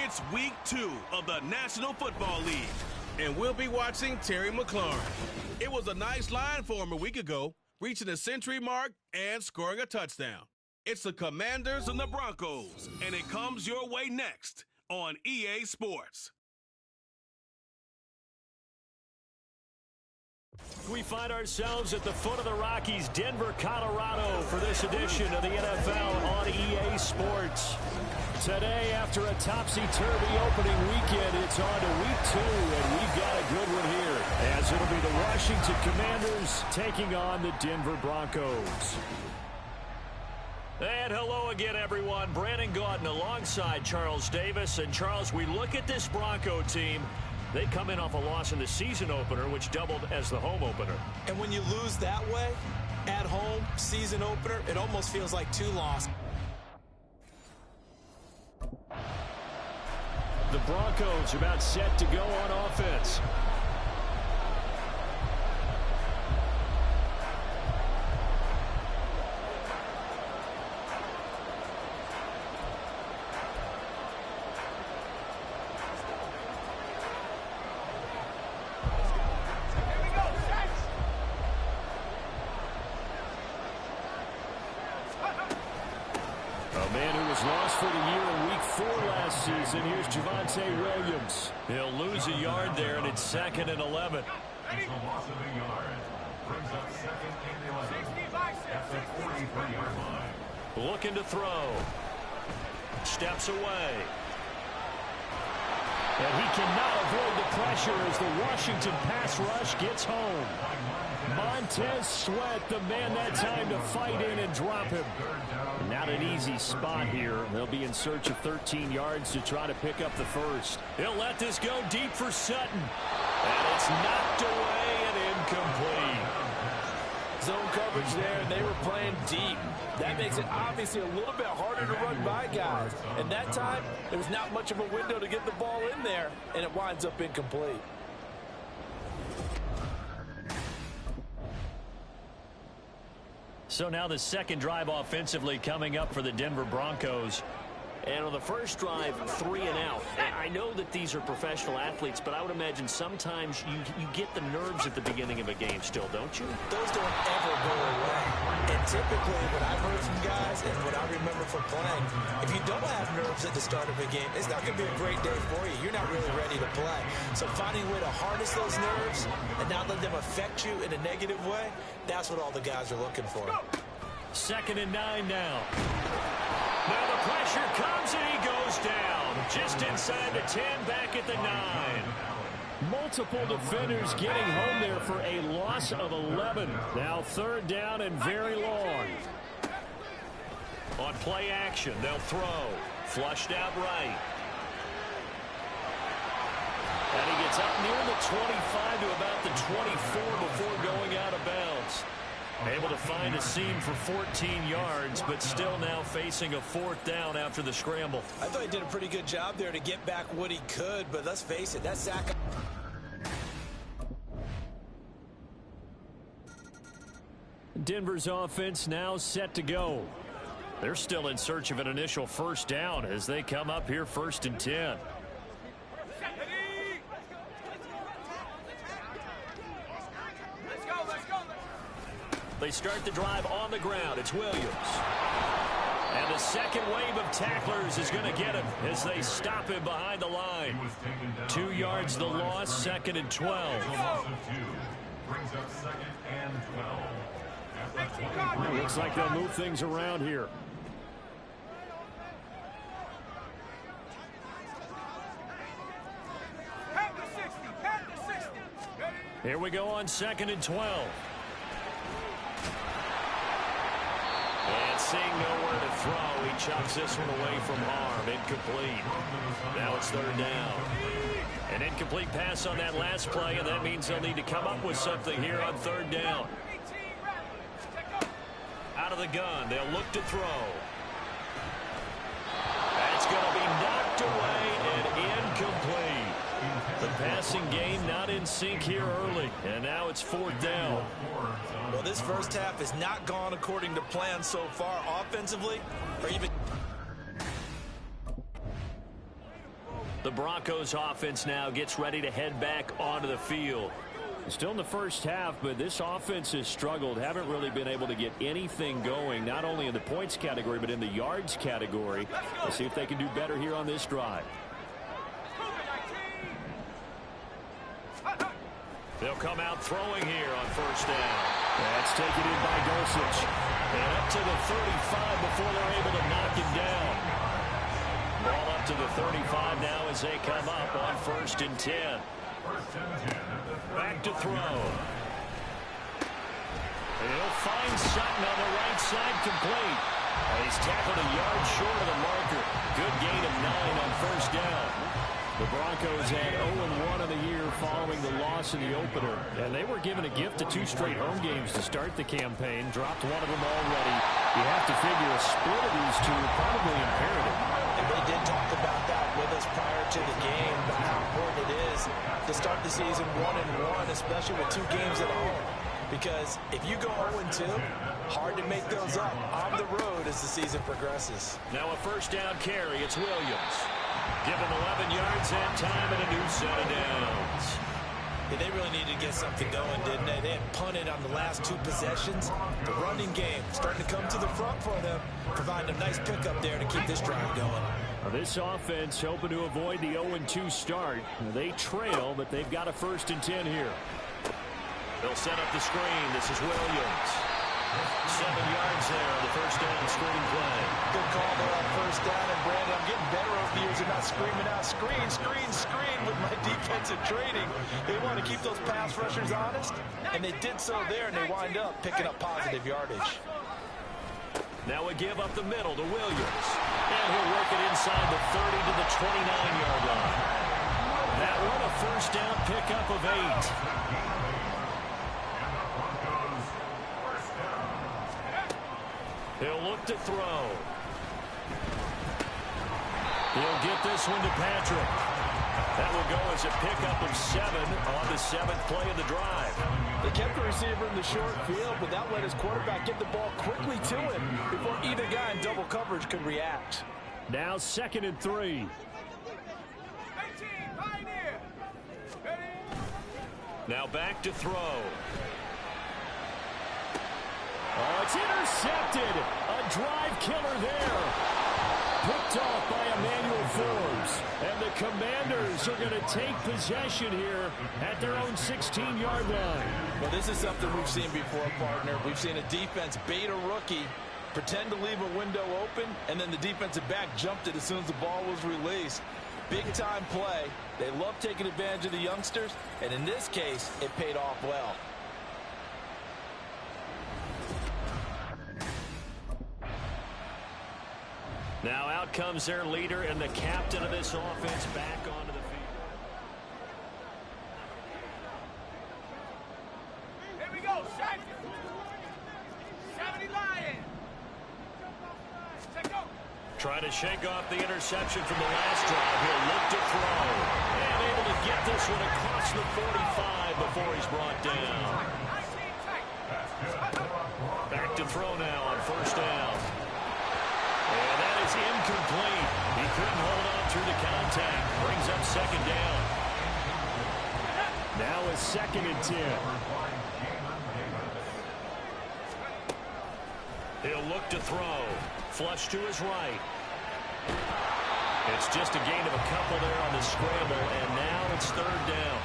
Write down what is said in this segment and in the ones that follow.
It's week 2 of the National Football League, and we'll be watching Terry McLaurin. It was a nice line for him a week ago, reaching the century mark and scoring a touchdown. It's the Commanders and the Broncos, and it comes your way next on EA Sports. We find ourselves at the foot of the Rockies, Denver, Colorado, for this edition of the NFL on EA Sports. Today, after a topsy-turvy opening weekend, it's on to week 2, and we've got a good one here, as it'll be the Washington Commanders taking on the Denver Broncos. And hello again, everyone. Brandon Gaudin alongside Charles Davis. And Charles, we look at this Bronco team. They come in off a loss in the season opener, which doubled as the home opener. And when you lose that way, at home, season opener, it almost feels like 2 losses. The Broncos about set to go on offense. Lost for the year in week 4 last season. Here's Javonte Williams. He'll lose a yard there, and it's 2nd and 11. It's a loss of a yard. Brings up 2nd and 11 at the 43-yard line. Looking to throw. Steps away. And he cannot avoid the pressure as the Washington pass rush gets home. Montez Sweat, the man that time to fight in and drop him. Not an easy spot here. They'll be in search of 13 yards to try to pick up the first. He'll let this go deep for Sutton. And it's knocked away and incomplete. Zone coverage there, and they were playing deep. That makes it obviously a little bit harder to run by guys. And that time, there was not much of a window to get the ball in there, and it winds up incomplete. So now the second drive offensively coming up for the Denver Broncos. And on the first drive, 3 and out. I know that these are professional athletes, but I would imagine sometimes you get the nerves at the beginning of a game still, don't you? Those don't ever go away. And typically, what I've heard from guys and what I remember from playing, if you don't have nerves at the start of a game, it's not going to be a great day for you. You're not really ready to play. So finding a way to harness those nerves and not let them affect you in a negative way, that's what all the guys are looking for. 2nd and 9 now. Now the pressure comes and he goes down. Just inside the 10, back at the 9. Multiple defenders getting home there for a loss of 11. Now 3rd down and very long. On play action, they'll throw. Flushed out right. And he gets up near the 25 to about the 24 before going out of bounds. Able to find a seam for 14 yards, but still now facing a 4th down after the scramble. I thought he did a pretty good job there to get back what he could, but let's face it, that sack. Denver's offense now set to go. They're still in search of an initial 1st down as they come up here 1st and 10. They start the drive on the ground. It's Williams. And the second wave of tacklers is going to get him as they stop him behind the line. 2 yards the loss, 2nd and 12. Brings up 2nd and 12. Looks like they'll move things around here. Here we go on 2nd and 12. And seeing nowhere to throw, he chucks this one away from harm. Incomplete. Now it's 3rd down. An incomplete pass on that last play, and that means they'll need to come up with something here on 3rd down. Out of the gun, they'll look to throw. That's going to be knocked away and incomplete. The passing game not in sync here early, and now it's 4th down. Well, this first half has not gone according to plan so far offensively or even. The Broncos offense now gets ready to head back onto the field. Still in the first half, but this offense has struggled. Haven't really been able to get anything going, not only in the points category, but in the yards category. Let's see if they can do better here on this drive. They'll come out throwing here on first down. That's taken in by Dulcich. And up to the 35 before they're able to knock him down. Ball up to the 35 now as they come up on 1st and 10. Back to throw. He'll find Sutton on the right side, complete. He's tackled a yard short of the marker. Good gain of 9 on first down. The Broncos had 0-1 in the year following the loss in the opener. And they were given a gift of 2 straight home games to start the campaign. Dropped one of them already. You have to figure a split of these two probably imperative. And they did talk about that with us prior to the game, about how important it is to start the season 1-1, especially with 2 games at home. Because if you go 0-2, hard to make those up on the road as the season progresses. Now a first down carry. It's Williams. Give him 11 yards and time and a new set of downs. Yeah, they really needed to get something going, didn't they? They had punted on the last 2 possessions. The running game starting to come to the front for them, providing a nice pickup there to keep this drive going. This offense hoping to avoid the 0-2 start. They trail, but they've got a 1st and 10 here. They'll set up the screen. This is Williams. 7 yards there on the first down screen play. Good call there on first down. And Brandon, I'm getting better over the years of not screaming out screen, screen, screen with my defensive training. They want to keep those pass rushers honest, and they did so there, and they wind up picking up positive yardage. Now a give up the middle to Williams. And he'll work it inside the 30 to the 29-yard line. That one a first down pickup of 8. He'll look to throw. He'll get this one to Patrick. That will go as a pickup of 7 on the 7th play of the drive. They kept the receiver in the short field, but that let his quarterback get the ball quickly to him before either guy in double coverage could react. Now 2nd and 3. Now back to throw. Oh, it's intercepted. A drive killer there. Picked off by Emmanuel Forbes. And the Commanders are going to take possession here at their own 16-yard line. Well, this is something we've seen before, partner. We've seen a defense bait a rookie, pretend to leave a window open, and then the defensive back jumped it as soon as the ball was released. Big-time play. They love taking advantage of the youngsters, and in this case, it paid off well. Now out comes their leader and the captain of this offense back onto the field. Here we go, 70 Lion. Trying to shake off the interception from the last drive. He'll look to throw. And able to get this one across the 45 before he's brought down. Back to throw now on first down. And that is incomplete. He couldn't hold on through the contact. Brings up 2nd down. Now a 2nd and 10. He'll look to throw. Flush to his right. It's just a gain of a couple there on the scramble, and now it's 3rd down.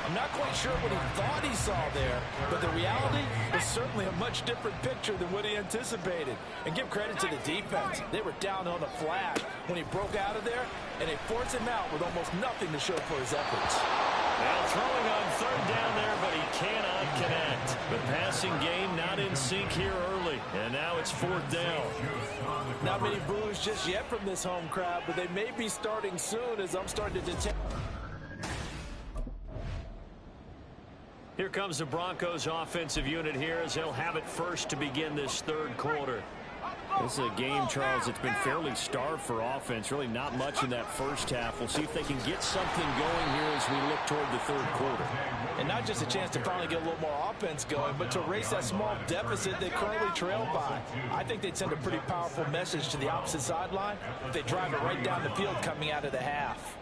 I'm not quite sure what he thought he saw there, but the reality is certainly a much different picture than what he anticipated. And give credit to the defense. They were down on the flash when he broke out of there, and they forced him out with almost nothing to show for his efforts. Now throwing on 3rd down there, but he cannot connect. The passing game not in sync here early, and now it's 4th down. Not many boos just yet from this home crowd, but they may be starting soon as I'm starting to detect. Here comes the Broncos offensive unit here as they'll have it first to begin this 3rd quarter. This is a game, Charles, that's been fairly starved for offense. Really not much in that first half. We'll see if they can get something going here as we look toward the 3rd quarter. And not just a chance to finally get a little more offense going, but to erase that small deficit they currently trail by. I think they'd send a pretty powerful message to the opposite sideline if they drive it right down the field coming out of the half.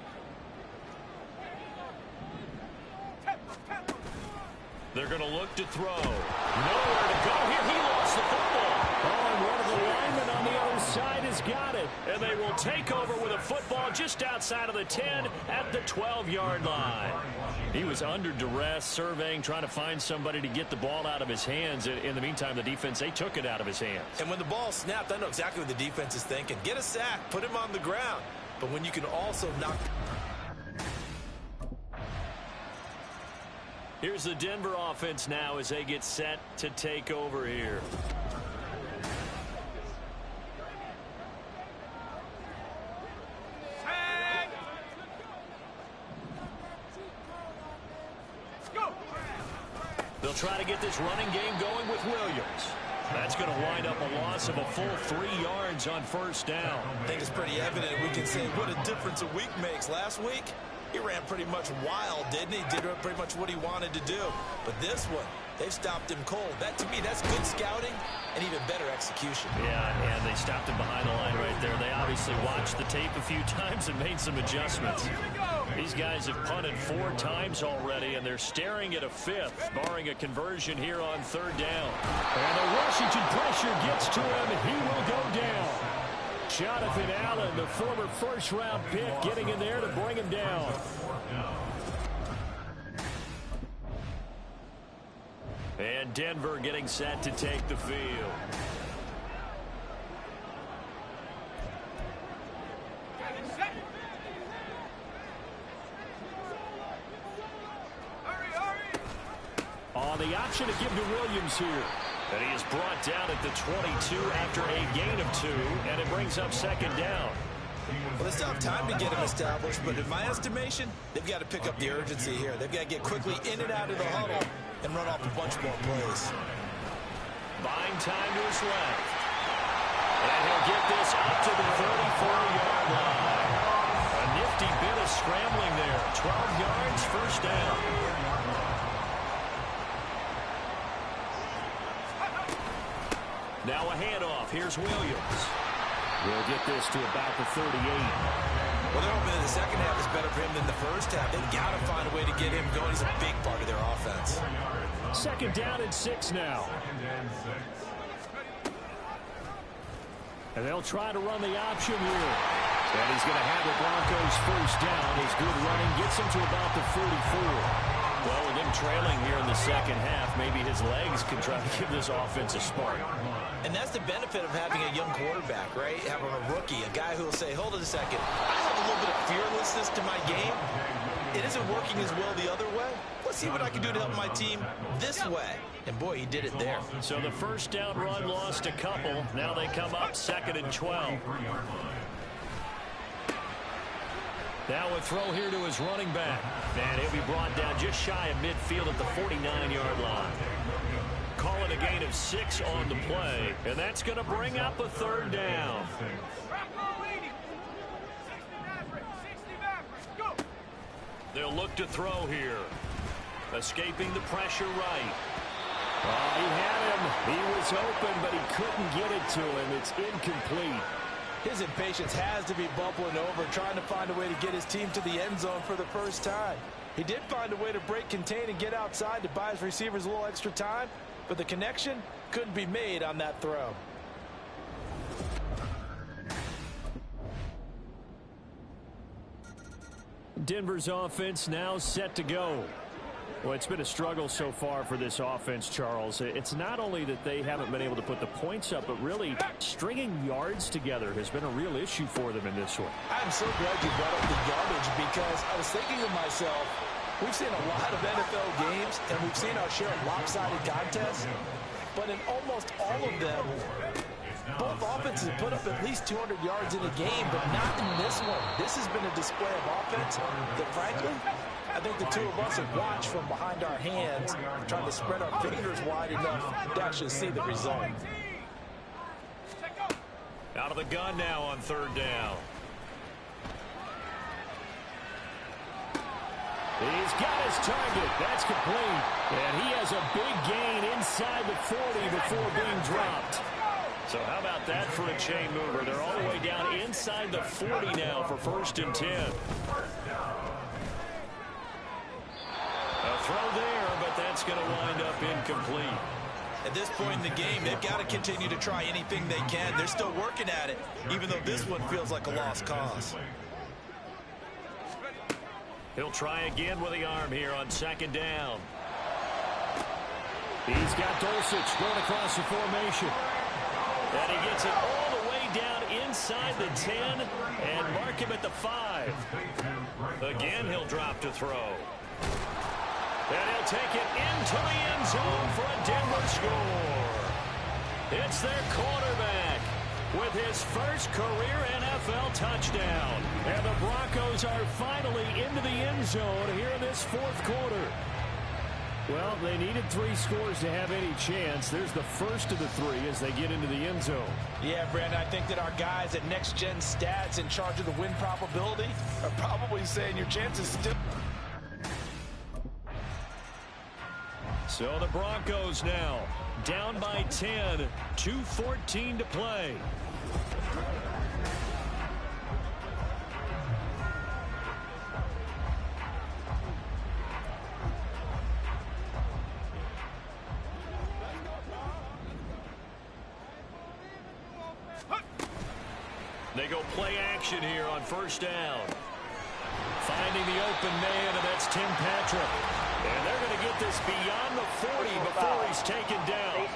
They're going to look to throw. Nowhere to go here. He lost the football. Oh, and one of the linemen on the other side has got it. And they will take over with a football just outside of the 10 at the 12-yard line. He was under duress, surveying, trying to find somebody to get the ball out of his hands. In the meantime, the defense, they took it out of his hands. And when the ball snapped, I know exactly what the defense is thinking. Get a sack, put him on the ground. But when you can also knock... Here's the Denver offense now as they get set to take over here. They'll try to get this running game going with Williams. That's going to wind up a loss of a full 3 yards on first down. I think it's pretty evident. We can say what a difference a week makes. Last week, he ran pretty much wild, didn't he? Did pretty much what he wanted to do. But this one, they've stopped him cold. That, to me, that's good scouting and even better execution. Yeah, and they stopped him behind the line right there. They obviously watched the tape a few times and made some adjustments. These guys have punted 4 times already, and they're staring at a 5th, barring a conversion here on third down. And the Washington pressure gets to him, and he will go down. Jonathan Allen, the former first-round pick, getting in there to bring him down. And Denver getting set to take the field. On the option to give to Williams here. And he is brought down at the 22 after a gain of 2, and it brings up second down. Well, they still have time to get him established, but in my estimation, they've got to pick up the urgency here. They've got to get quickly in and out of the huddle and run off a bunch more plays. Buying time to his left. And he'll get this up to the 34-yard line. A nifty bit of scrambling there. 12 yards, first down. Now a handoff. Here's Williams. We'll get this to about the 38. Well, they're hoping that the second half is better for him than the first half. They've got to find a way to get him going. He's a big part of their offense. Second down and 6 now. And they'll try to run the option here. And he's going to have the Broncos first down. His good running gets him to about the 44. Well, with him trailing here in the second half, maybe his legs can try to give this offense a spark. And that's the benefit of having a young quarterback, right? Having a rookie, a guy who will say, hold it a second, I have a little bit of fearlessness to my game. It isn't working as well the other way. Let's see what I can do to help my team this way. And, boy, he did it there. So the first down run lost a couple. Now they come up 2nd and 12. Now a throw here to his running back. And he'll be brought down just shy of midfield at the 49-yard line. Call it a gain of 6 on the play. And that's going to bring up a third down. They'll look to throw here. Escaping the pressure right. Oh, he had him. He was open, but he couldn't get it to him. It's incomplete. His impatience has to be bubbling over, trying to find a way to get his team to the end zone for the first time. He did find a way to break, contain, and get outside to buy his receivers a little extra time, but the connection couldn't be made on that throw. Denver's offense now set to go. Well, it's been a struggle so far for this offense, Charles. It's not only that they haven't been able to put the points up, but really stringing yards together has been a real issue for them in this one. I'm so glad you brought up the yardage, because I was thinking to myself, we've seen a lot of NFL games, and we've seen our share of lopsided contests, but in almost all of them, both offenses put up at least 200 yards in a game, but not in this one. This has been a display of offense that, frankly, I think the two of us have watched from behind our hands, trying to spread our fingers wide enough to actually see the result. Out of the gun now on third down. He's got his target. That's complete. And he has a big gain inside the 40 before being dropped. So how about that for a chain mover? They're all the way down inside the 40 now for 1st and 10. A throw there, but that's that's going to wind up incomplete. At this point in the game, they've got to continue to try anything they can. They're still working at it, even though this one feels like a lost cause. He'll try again with the arm here on second down. He's got Dulcich going across the formation. And he gets it all the way down inside the 10 and mark him at the 5. Again, he'll drop to throw. And he'll take it into the end zone for a Denver score. It's their quarterback with his first career NFL touchdown. And the Broncos are finally into the end zone here in this fourth quarter. Well, they needed 3 scores to have any chance. There's the first of the 3 as they get into the end zone. Yeah, Brandon, I think that our guys at Next Gen Stats in charge of the win probability are probably saying your chances still. So the Broncos now down by 10, 2:14 to play. They go play action here on first down. Finding the open man, and that's Tim Patrick. And they're going to get this beyond the 40 before he's taken down.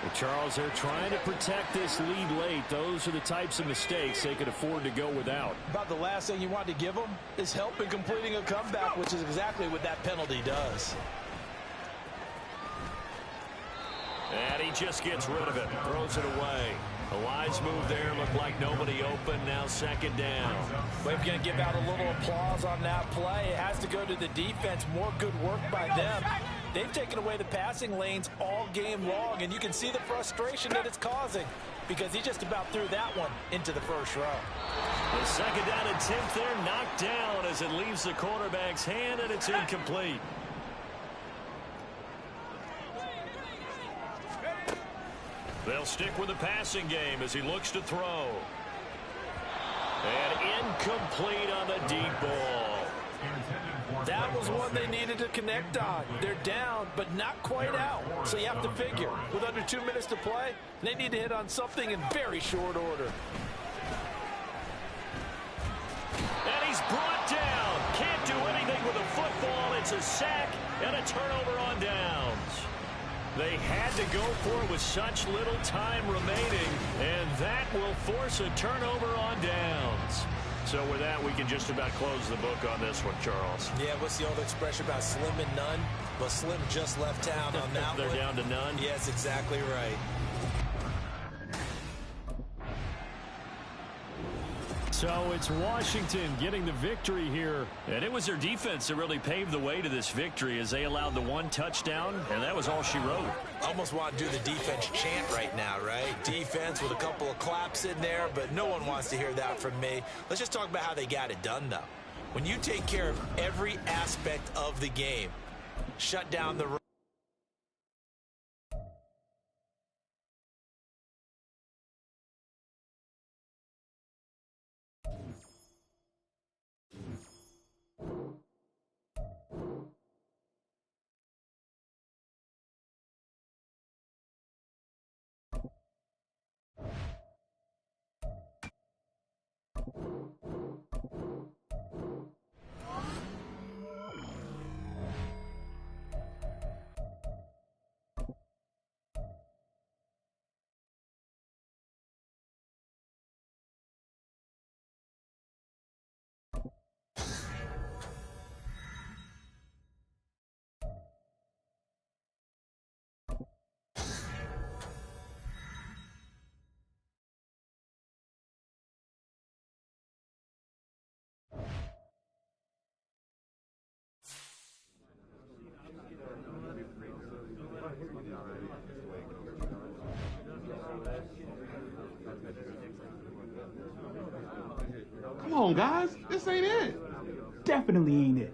Well, Charles, they're trying to protect this lead late. Those are the types of mistakes they could afford to go without. About the last thing you want to give them is help in completing a comeback, which is exactly what that penalty does. And he just gets rid of it, throws it away. A wise move there, looked like nobody open, now second down. We're going to give out a little applause on that play. It has to go to the defense. More good work by them. They've taken away the passing lanes all game long, and you can see the frustration that it's causing because he just about threw that one into the first row. The second down and 10th there, knocked down as it leaves the quarterback's hand, and it's incomplete. They'll stick with the passing game as he looks to throw. And incomplete on the deep ball. That was one they needed to connect on. They're down, but not quite out. So you have to figure, with under 2 minutes to play, they need to hit on something in very short order. And he's brought down. Can't do anything with a football. It's a sack and a turnover on downs. They had to go for it with such little time remaining, and that will force a turnover on downs. So with that, we can just about close the book on this one, Charles. Yeah, what's the old expression about slim and none? Well, Slim just left town on that They're one. down to none? Yes, exactly right. So it's Washington getting the victory here. And it was their defense that really paved the way to this victory as they allowed the 1 touchdown, and that was all she wrote. Almost want to do the defense chant right now, right? Defense with a couple of claps in there, but no one wants to hear that from me. Let's just talk about how they got it done, though. When you take care of every aspect of the game, shut down the run. Come on, guys. This ain't it. Definitely ain't it.